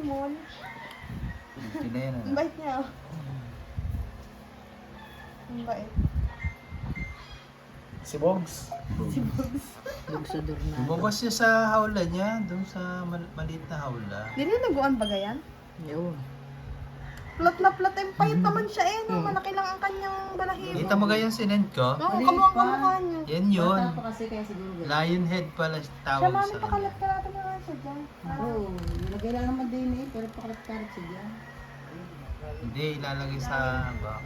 small. Hindi na yan. Ang bait niya. Ang bait. Si Bogs. Si Bugs. Lugsador na. Bumabas siya sa hawla niya, doon sa maliit na hawla. Nilinaguan ba gayan? Yun. Plat na plat. Ay, payat naman siya eh. No? Malaki lang ang kanyang balahibo. Kita mo ganyan sinend ko? Oo, kamukhang kamukha niya. Yan yun. Bata pa kasi kaya siguro ganyan. Lion head pala Siya tawag mami, sa pakalat ka natin na siya dyan. Oo, nilagay lang naman din eh, pero pakarat-karat siya dyan. Hindi, ilalagay sa back.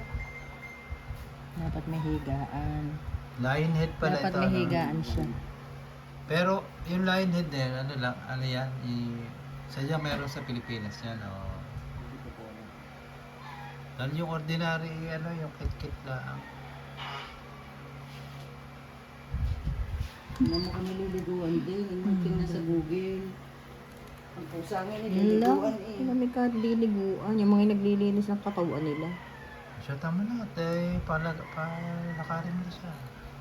Dapat may higaan. Lion head pala Dapat ito. may ano. higaan siya. Pero yung lion head din, ano lang, ano yan, sadya meron sa Pilipinas yan, oh. Lalo yung ordinary, ano, yung kit-kit lang. Hindi mo kami nililiguan din, tingnan sa Google. Ang pusa nga Hello? nililiguan eh. May kaliliguan. Yung mga naglilinis ng katawan nila. Siya tama na, palakarin mo siya.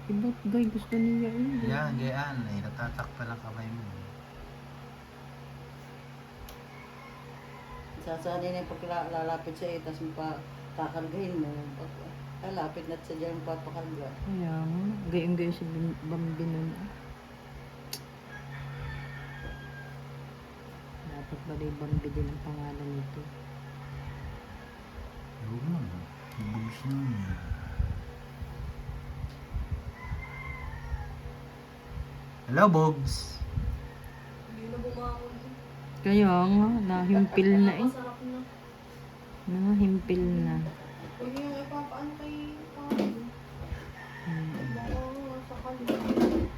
Iba't guy, gusto niya eh. Yan, gayaan, natatakpa lang kamay mo. Sasanay na yung paglalapit siya eh, tapos kakargahin mo. Lalapit na siya dyan papakarga. Kaya nga, gayong-gayon si Bambi nun. Dapat ba rin Bambi din ang pangalan nito? Huwag mo, ibigis na niya. Hello, Bogs. Kaya nga, nahimpil na eh. Nahimpil na. Pwede yung ipapaan kay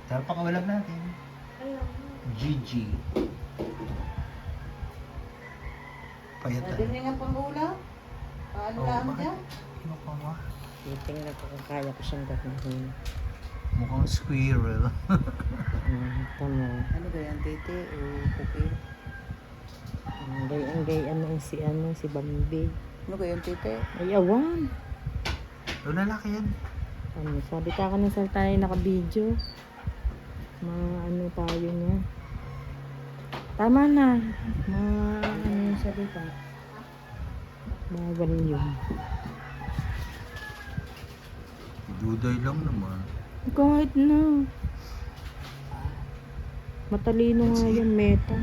Tara pa kawalag natin. GG. Payatan. Pwede nga pang ulam. Paano lang bakit? dyan? Ano pa ba? Titingnan ko kung kaya ko siyang gawin. Mukhang squirrel. Tama. Ano ba yan, tete o pupi? Si Bambi. Ano ba yan, tete? Ay, awan. Yung lalaki yan. Ano, sabi ka ng salta na naka-video. Ano tayo niya. Tama na. Ano yung salita. Bawal yun. Duday lang naman. Kahit na. Matalino nga yan, Meta.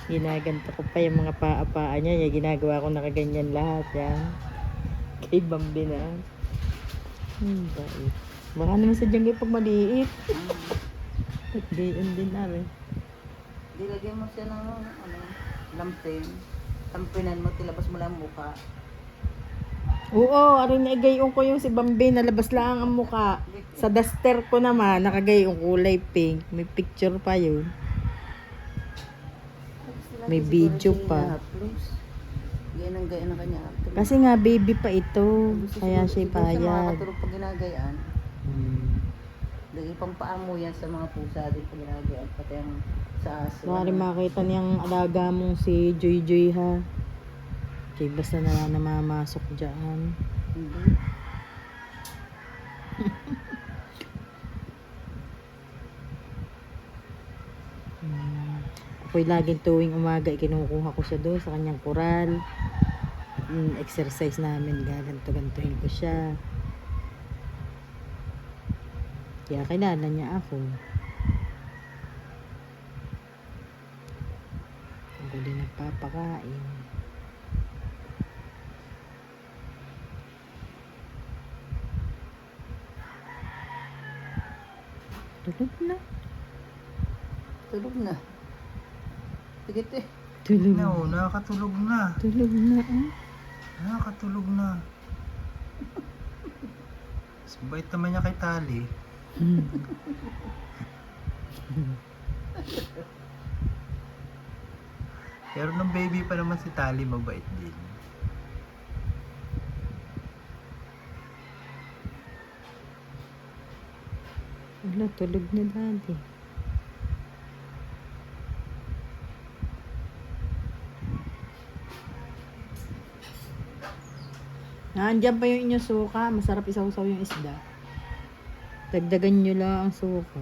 Ginaganto ko pa yung mga paa-paa niya. Yung ginagawa ko nakaganyan lahat yan. Kay Bambi na. Bait. Baka naman sadyang kayo pag maliit. Gayon din na rin. Dilagyan mo siya ng lampin. Lampinan mo, tilabas mo lang ang mukha. Oo, arin na gayon ko yung si Bambi. Nalabas lang ang muka. Sa duster ko naman, nakagayong kulay pink. May picture pa yun. May video pa. Ganyan ang gaya ng kanya. Kasi nga baby pa ito. Kaya siya Siguro siya payag. makakatulog pag ginagayaan. Dahil pang paa mo yan sa mga pusa din pag ginagayaan. Pati ang sa aso. Baka rin makita niyang alaga mong si Joy Joy ha. Kaya basta na namamasok dyan. Hindi. Ako'y laging tuwing umaga, kinukuha ko siya doon sa kanyang koral. Exercise namin, gaganto-gantuhin ko siya. Kaya kilala niya ako. Ako din nagpapakain. Tulog na. Tulog na. Sige te. Tulog No, na. nakakatulog na. Tulog na. Nakakatulog na. Bait naman niya kay Tali. Pero nung baby pa naman si Tali, mabait din. Wala, tulog na dati. Nandiyan pa yung inyong suka. Masarap isawsaw yung isda. Dagdagan nyo lang ang suka.